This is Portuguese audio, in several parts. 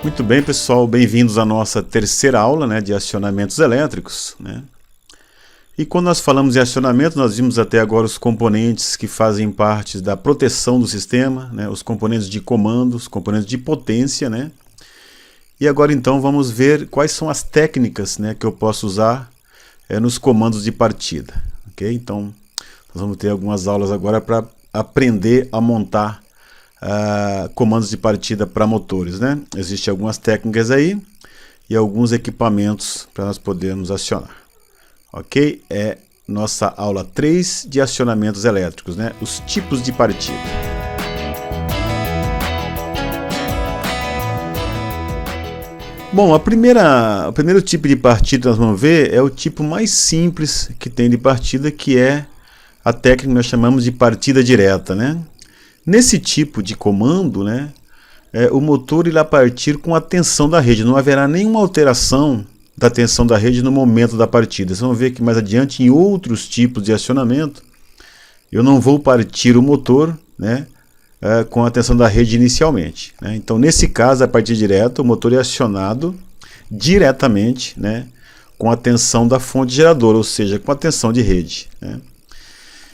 Muito bem, pessoal, bem-vindos à nossa terceira aula, de acionamentos elétricos, E quando nós falamos em acionamento, nós vimos até agora os componentes que fazem parte da proteção do sistema, os componentes de comando, os componentes de potência, E agora então vamos ver quais são as técnicas, que eu posso usar nos comandos de partida, ok? Então, nós vamos ter algumas aulas agora para aprender a montar comandos de partida para motores, Existem algumas técnicas aí e alguns equipamentos para nós podermos acionar, ok? É nossa aula 3 de acionamentos elétricos, Os tipos de partida. Bom, o primeiro tipo de partida que nós vamos ver é o tipo mais simples que tem de partida, que é a técnica que nós chamamos de partida direta, Nesse tipo de comando, o motor irá partir com a tensão da rede. Não haverá nenhuma alteração da tensão da rede no momento da partida. Vocês vão ver que mais adiante, em outros tipos de acionamento, eu não vou partir o motor com a tensão da rede inicialmente. Então, nesse caso, a partida direta, o motor é acionado diretamente com a tensão da fonte geradora, ou seja, com a tensão de rede.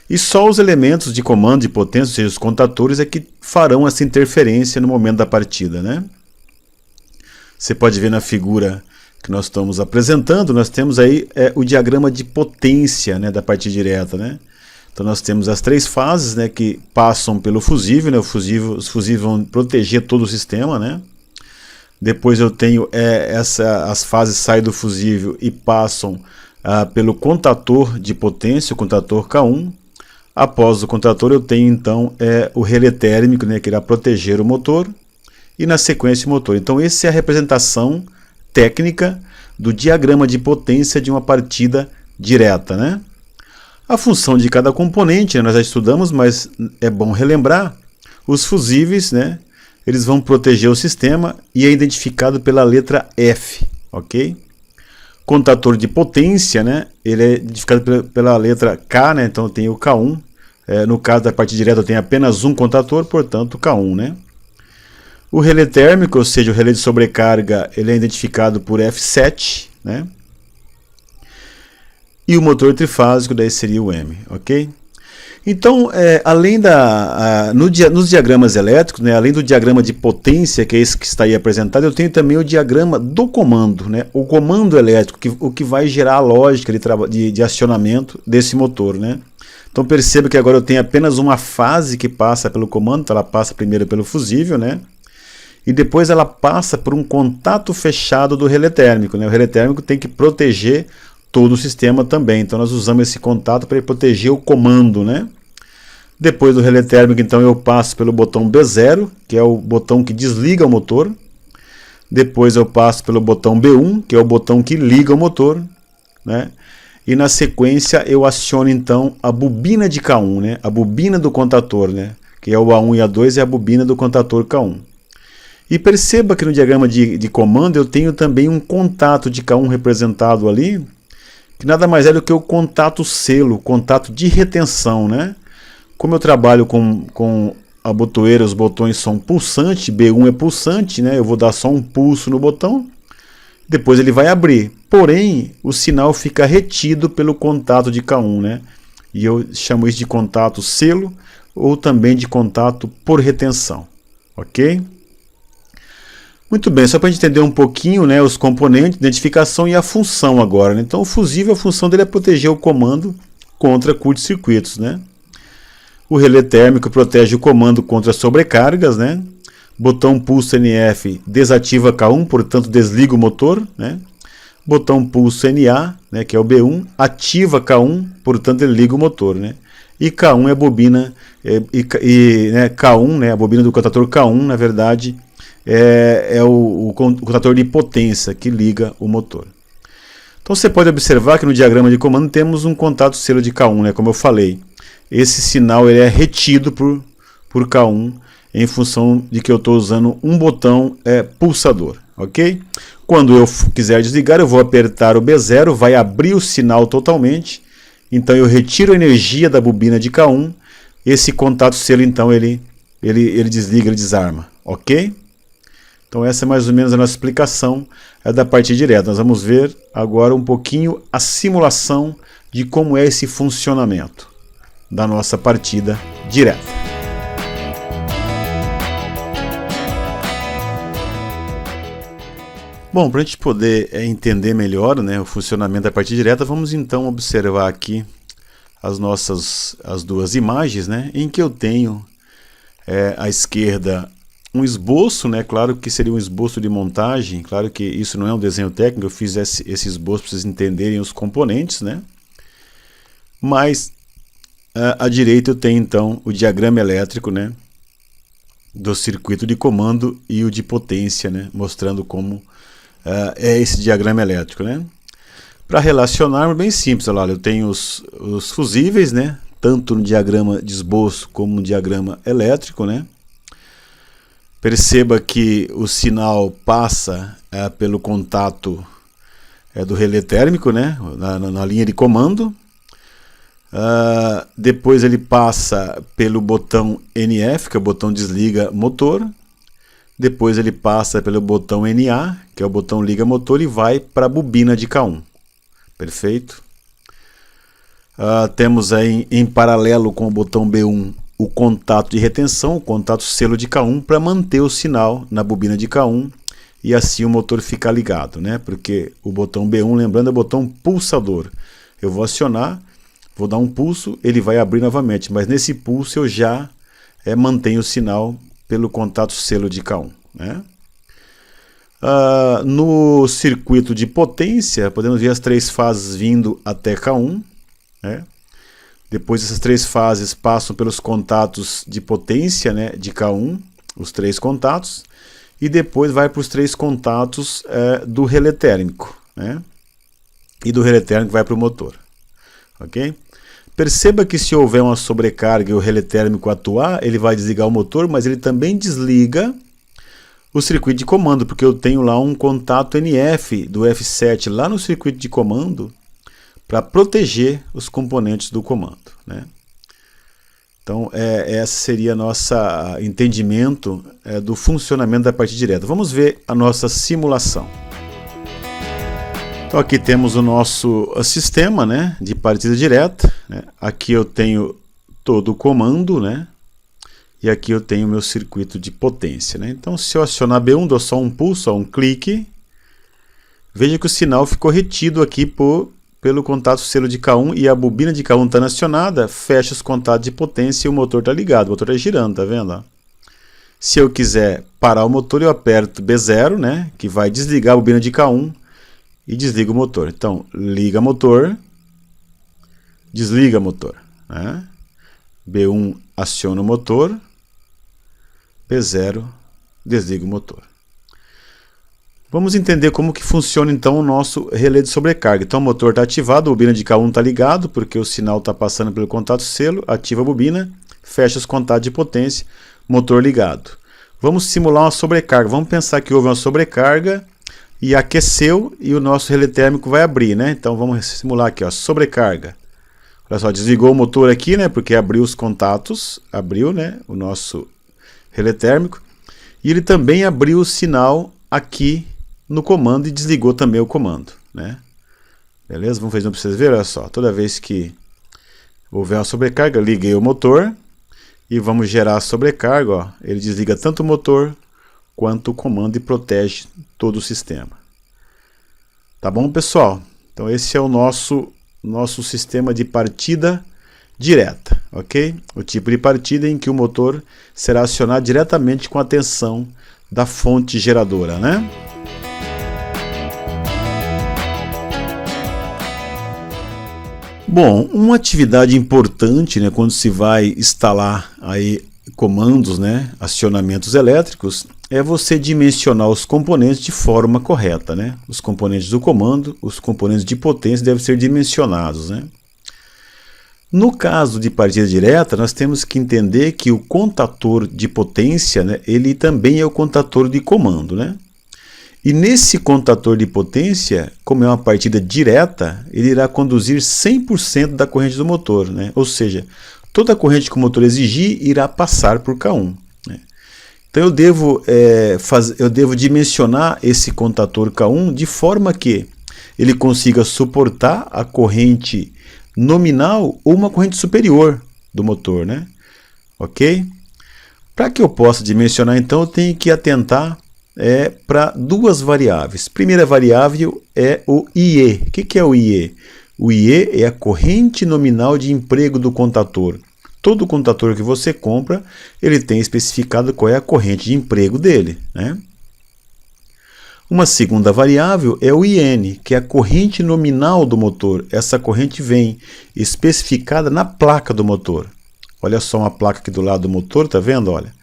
E só os elementos de comando de potência, ou seja, os contatores, é que farão essa interferência no momento da partida, Você pode ver na figura que nós estamos apresentando, nós temos aí o diagrama de potência da partida direta, Então nós temos as três fases que passam pelo fusível, os fusíveis vão proteger todo o sistema, Depois eu tenho as fases saem do fusível e passam pelo contator de potência, o contator K1. Após o contator eu tenho então o relé térmico, que irá proteger o motor, e na sequência o motor. Então essa é a representação técnica do diagrama de potência de uma partida direta, A função de cada componente, nós já estudamos, mas é bom relembrar. Os fusíveis, eles vão proteger o sistema e é identificado pela letra F, ok? Contator de potência, ele é identificado pela letra K, então eu tenho o K1. No caso da partida direta eu tenho apenas um contator, portanto K1, O relé térmico, ou seja, o relé de sobrecarga, ele é identificado por F7, E o motor trifásico, daí seria o M, ok? Então, além nos diagramas elétricos, além do diagrama de potência, que é esse que está aí apresentado, eu tenho também o diagrama do comando, O comando elétrico, o que vai gerar a lógica de acionamento desse motor, Então perceba que agora eu tenho apenas uma fase que passa pelo comando, então ela passa primeiro pelo fusível, E depois ela passa por um contato fechado do relé térmico, O relé térmico tem que proteger todo o sistema também, então nós usamos esse contato para proteger o comando, Depois do relé térmico, então eu passo pelo botão B0, que é o botão que desliga o motor. Depois eu passo pelo botão B1, que é o botão que liga o motor, E na sequência eu aciono então a bobina de K1, a bobina do contator, Que é o A1 e A2, é a bobina do contator K1. E perceba que no diagrama de comando eu tenho também um contato de K1 representado ali, que nada mais é do que o contato selo, contato de retenção, Como eu trabalho com a botoeira, os botões são pulsante, B1 é pulsante, Eu vou dar só um pulso no botão, depois ele vai abrir. Porém, o sinal fica retido pelo contato de K1, E eu chamo isso de contato selo, ou também de contato por retenção, ok? Muito bem, só para a gente entender um pouquinho os componentes, identificação e a função agora. Então o fusível, a função dele é proteger o comando contra curtos-circuitos. O relé térmico protege o comando contra sobrecargas. Botão pulso NF desativa K1, portanto desliga o motor. Botão pulso NA, que é o B1, ativa K1, portanto ele liga o motor. E K1 é a bobina, K1, a bobina do contator K1, na verdade, é o contator de potência que liga o motor. Então você pode observar que no diagrama de comando temos um contato selo de K1, como eu falei. Esse sinal ele é retido por K1 em função de que eu estou usando um botão pulsador, ok? Quando eu quiser desligar, eu vou apertar o B0, vai abrir o sinal totalmente, então eu retiro a energia da bobina de K1, esse contato selo então ele desliga, ele desarma, ok? Então essa é mais ou menos a nossa explicação da partida direta. Nós vamos ver agora um pouquinho a simulação de como é esse funcionamento da nossa partida direta. Bom, para a gente poder entender melhor, né, o funcionamento da partida direta, vamos então observar aqui as duas imagens, né, em que eu tenho à esquerda um esboço, né, claro que seria um esboço de montagem, claro que isso não é um desenho técnico, eu fiz esse esboço para vocês entenderem os componentes, né, mas à direita eu tenho então o diagrama elétrico, né, do circuito de comando e o de potência, né, mostrando como é esse diagrama elétrico, né. Para relacionar, bem simples, olha, eu tenho os fusíveis, né, tanto no diagrama de esboço como no diagrama elétrico, né. Perceba que o sinal passa pelo contato do relé térmico, né, na linha de comando. Depois ele passa pelo botão NF, que é o botão desliga motor. Depois ele passa pelo botão NA, que é o botão liga motor, e vai para a bobina de K1. Perfeito? Temos aí em paralelo com o botão B1 o contato de retenção, o contato selo de K1, para manter o sinal na bobina de K1 e assim o motor ficar ligado, né? Porque o botão B1, lembrando, é o botão pulsador. Eu vou acionar, vou dar um pulso, ele vai abrir novamente, mas nesse pulso eu já mantenho o sinal pelo contato selo de K1, né? No circuito de potência, podemos ver as três fases vindo até K1, né? Depois essas três fases passam pelos contatos de potência, né, de K1, os três contatos, e depois vai para os três contatos do relé térmico, né? E do relé térmico vai para o motor. Ok? Perceba que se houver uma sobrecarga e o relé térmico atuar, ele vai desligar o motor, mas ele também desliga o circuito de comando, porque eu tenho lá um contato NF do F7 lá no circuito de comando para proteger os componentes do comando, né? Então, esse seria nosso entendimento do funcionamento da partida direta. Vamos ver a nossa simulação. Então, aqui temos o nosso sistema, né, de partida direta, né? Aqui eu tenho todo o comando, né? E aqui eu tenho o meu circuito de potência, né? Então, se eu acionar B1, dou só um pulso, um clique, veja que o sinal ficou retido aqui pelo contato selo de K1 e a bobina de K1 está acionada, fecha os contatos de potência e o motor está ligado, o motor está girando, tá vendo? Se eu quiser parar o motor, eu aperto B0, né, que vai desligar a bobina de K1 e desliga o motor. Então, liga motor, desliga motor, né? B1 aciona o motor, B0 desliga o motor. Vamos entender como que funciona então o nosso relé de sobrecarga. Então o motor está ativado, a bobina de K1 está ligado, porque o sinal está passando pelo contato selo, ativa a bobina, fecha os contatos de potência, motor ligado. Vamos simular uma sobrecarga, vamos pensar que houve uma sobrecarga e aqueceu e o nosso relé térmico vai abrir, né? Então vamos simular aqui, ó, sobrecarga. Olha só, desligou o motor aqui, né? Porque abriu os contatos, abriu, né? O nosso relé térmico. E ele também abriu o sinal aqui no comando e desligou também o comando, né? Beleza? Vamos fazer para vocês verem, olha só. Toda vez que houver uma sobrecarga, liguei o motor e vamos gerar a sobrecarga, ó. Ele desliga tanto o motor quanto o comando e protege todo o sistema. Tá bom, pessoal? Então esse é o nosso sistema de partida direta, ok? O tipo de partida em que o motor será acionado diretamente com a tensão da fonte geradora, né? Bom, uma atividade importante, né, quando se vai instalar aí comandos, né, acionamentos elétricos, é você dimensionar os componentes de forma correta, né? Os componentes do comando, os componentes de potência devem ser dimensionados, né? No caso de partida direta, nós temos que entender que o contator de potência, né, ele também é o contator de comando, né? E nesse contator de potência, como é uma partida direta, ele irá conduzir 100% da corrente do motor, né? Ou seja, toda a corrente que o motor exigir irá passar por K1, né? Então eu devo dimensionar esse contator K1 de forma que ele consiga suportar a corrente nominal ou uma corrente superior do motor, né? Ok? Para que eu possa dimensionar, então, eu tenho que atentar para duas variáveis. Primeira variável é o IE. O que é o IE? O IE é a corrente nominal de emprego do contator. Todo contator que você compra, ele tem especificado qual é a corrente de emprego dele, né? Uma segunda variável é o IN, que é a corrente nominal do motor. Essa corrente vem especificada na placa do motor. Olha só uma placa aqui do lado do motor, tá vendo? Olha,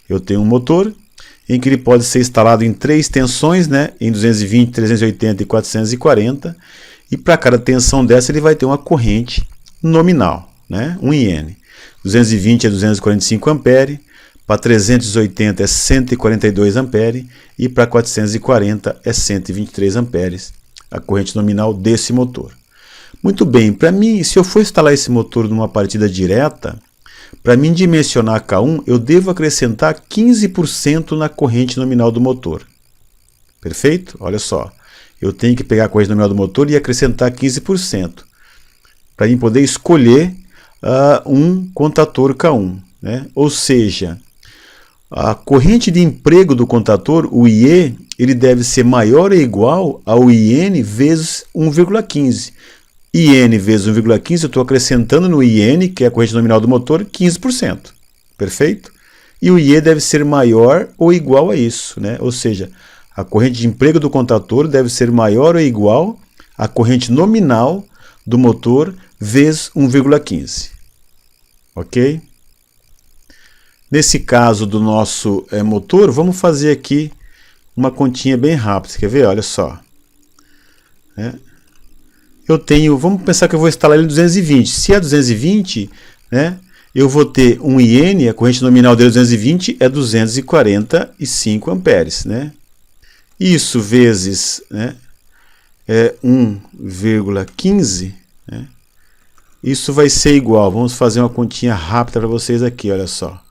eu tenho um motor em que ele pode ser instalado em 3 tensões, né? Em 220, 380 e 440. E para cada tensão dessa ele vai ter uma corrente nominal, né? Um IN. 220 é 245 ampere, para 380 é 142 ampere e para 440 é 123 amperes, a corrente nominal desse motor. Muito bem, para mim, se eu for instalar esse motor numa partida direta, para mim dimensionar K1, eu devo acrescentar 15% na corrente nominal do motor. Perfeito? Olha só, eu tenho que pegar a corrente nominal do motor e acrescentar 15%, para mim poder escolher um contator K1, né? Ou seja, a corrente de emprego do contator, o IE, ele deve ser maior ou igual ao IN vezes 1,15. IN vezes 1,15, eu estou acrescentando no IN, que é a corrente nominal do motor, 15%. Perfeito? E o IE deve ser maior ou igual a isso, né? Ou seja, a corrente de emprego do contator deve ser maior ou igual à corrente nominal do motor vezes 1,15. Ok? Nesse caso do nosso motor, vamos fazer aqui uma continha bem rápida. Você quer ver? Olha só. Eu tenho, vamos pensar que eu vou instalar ele em 220. Se é 220, né, eu vou ter um IN, a corrente nominal dele 220 é 245 amperes. Né? Isso vezes, né, 1,15, né? Isso vai ser igual, vamos fazer uma continha rápida para vocês aqui, olha só.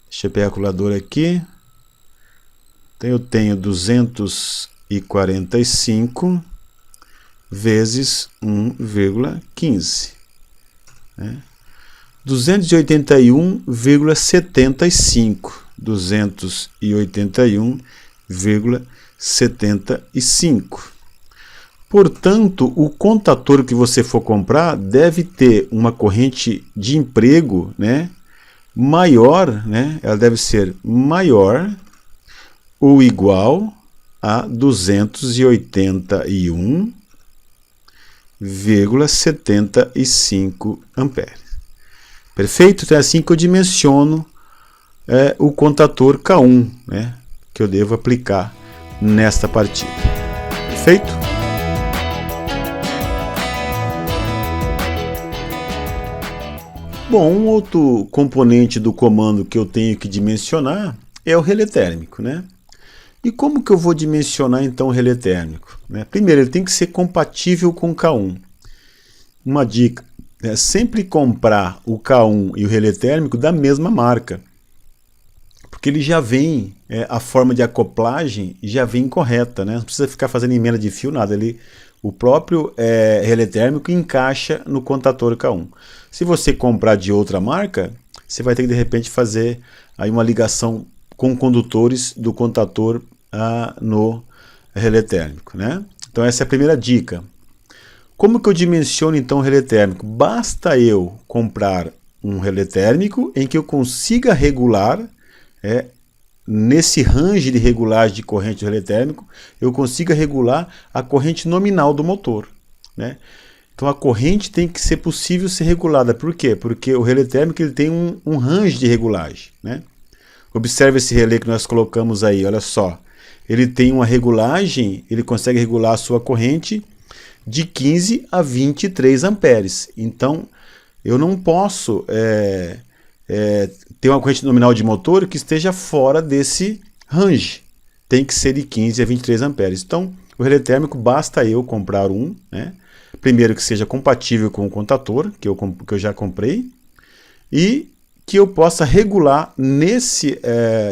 Deixa eu pegar a calculadora aqui. Então eu tenho 245 vezes 1,15. Né? 281,75. 281,75. Portanto, o contator que você for comprar deve ter uma corrente de emprego, né, maior, né, ela deve ser maior ou igual a 281,75 amperes. Perfeito? Então é assim que eu dimensiono o contator K1, né, que eu devo aplicar nesta partida. Perfeito? Bom, um outro componente do comando que eu tenho que dimensionar é o relé térmico, né? E como que eu vou dimensionar então o relé térmico? Primeiro, ele tem que ser compatível com o K1. Uma dica é sempre comprar o K1 e o relé térmico da mesma marca, porque ele já vem, a forma de acoplagem já vem correta, né? Não precisa ficar fazendo emenda de fio, nada. O próprio relé térmico encaixa no contator K1. Se você comprar de outra marca, você vai ter que de repente fazer aí uma ligação com condutores do contator no relé térmico, né? Então essa é a primeira dica. Como que eu dimensiono então o relé térmico? Basta eu comprar um relé térmico em que eu consiga regular, nesse range de regulagem de corrente do relé térmico, eu consiga regular a corrente nominal do motor, né? Então a corrente tem que ser possível ser regulada. Por quê? Porque o relé térmico ele tem um range de regulagem, né? Observe esse relé que nós colocamos aí, olha só. Ele tem uma regulagem, ele consegue regular a sua corrente de 15 a 23 amperes. Então eu não posso ter uma corrente nominal de motor que esteja fora desse range. Tem que ser de 15 a 23 amperes. Então o relé térmico basta eu comprar um, né? Primeiro que seja compatível com o contator, que eu já comprei, e que eu possa regular nesse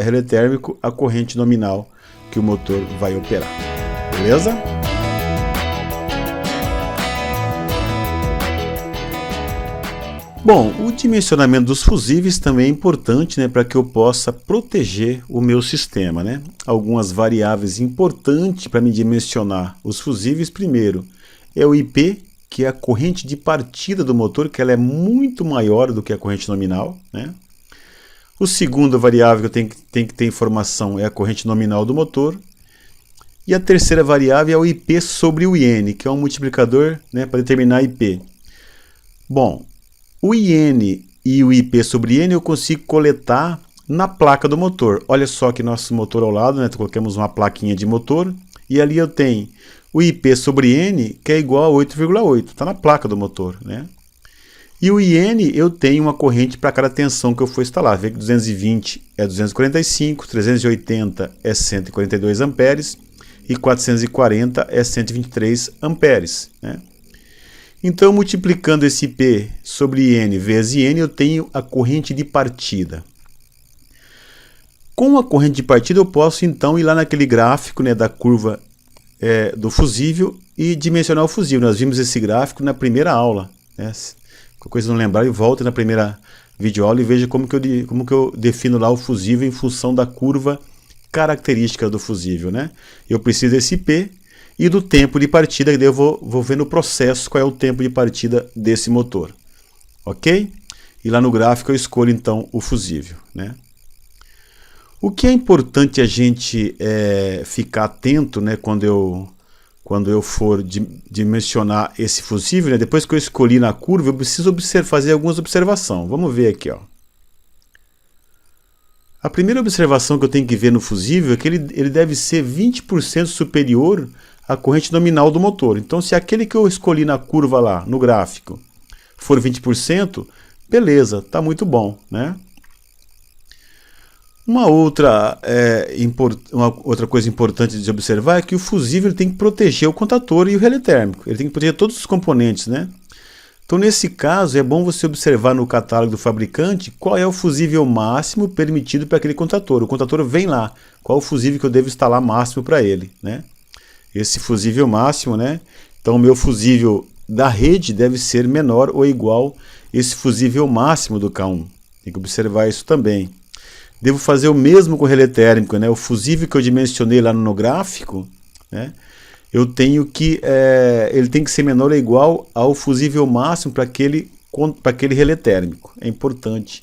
relé térmico a corrente nominal que o motor vai operar. Beleza? Bom, o dimensionamento dos fusíveis também é importante, né, para que eu possa proteger o meu sistema, né? Algumas variáveis importantes para me dimensionar os fusíveis. Primeiro é o IP, que é a corrente de partida do motor, que ela é muito maior do que a corrente nominal, né? O segundo variável que eu tenho que ter informação é a corrente nominal do motor. E a terceira variável é o IP sobre o IN, que é um multiplicador, né, para determinar IP. Bom, o IN e o IP sobre IN eu consigo coletar na placa do motor. Olha só que nosso motor ao lado, né, colocamos uma plaquinha de motor e ali eu tenho o IP sobre N, que é igual a 8,8, está na placa do motor, né? E o IN eu tenho uma corrente para cada tensão que eu for instalar. Vê que 220 é 245, 380 é 142 amperes e 440 é 123 amperes, né? Então, multiplicando esse IP sobre IN vezes IN, eu tenho a corrente de partida. Com a corrente de partida, eu posso então ir lá naquele gráfico, né, da curva do fusível e dimensionar o fusível. Nós vimos esse gráfico na primeira aula, né? Qualquer coisa não lembrar, volta na primeira videoaula e veja como que eu defino lá o fusível em função da curva característica do fusível, né? Eu preciso desse IP e do tempo de partida, que daí eu vou ver no processo qual é o tempo de partida desse motor, ok? E lá no gráfico eu escolho então o fusível, né? O que é importante a gente ficar atento, né, quando eu for dimensionar esse fusível, né, depois que eu escolhi na curva, eu preciso fazer algumas observações. Vamos ver aqui, ó. A primeira observação que eu tenho que ver no fusível é que ele deve ser 20% superior à corrente nominal do motor. Então, se aquele que eu escolhi na curva lá, no gráfico, for 20%, beleza, está muito bom, né? Uma outra coisa importante de observar é que o fusível tem que proteger o contator e o relé térmico. Ele tem que proteger todos os componentes, né? Então, nesse caso, é bom você observar no catálogo do fabricante qual é o fusível máximo permitido para aquele contator. O contator vem lá, qual o fusível que eu devo instalar máximo para ele, né? Esse fusível máximo, né? Então, o meu fusível da rede deve ser menor ou igual a esse fusível máximo do K1. Tem que observar isso também. Devo fazer o mesmo com o relé térmico, né? O fusível que eu dimensionei lá no gráfico, né? Eu tenho que ele tem que ser menor ou igual ao fusível máximo para aquele relé térmico. É importante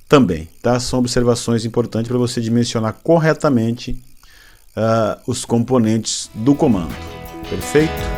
também, tá? São observações importantes para você dimensionar corretamente os componentes do comando. Perfeito?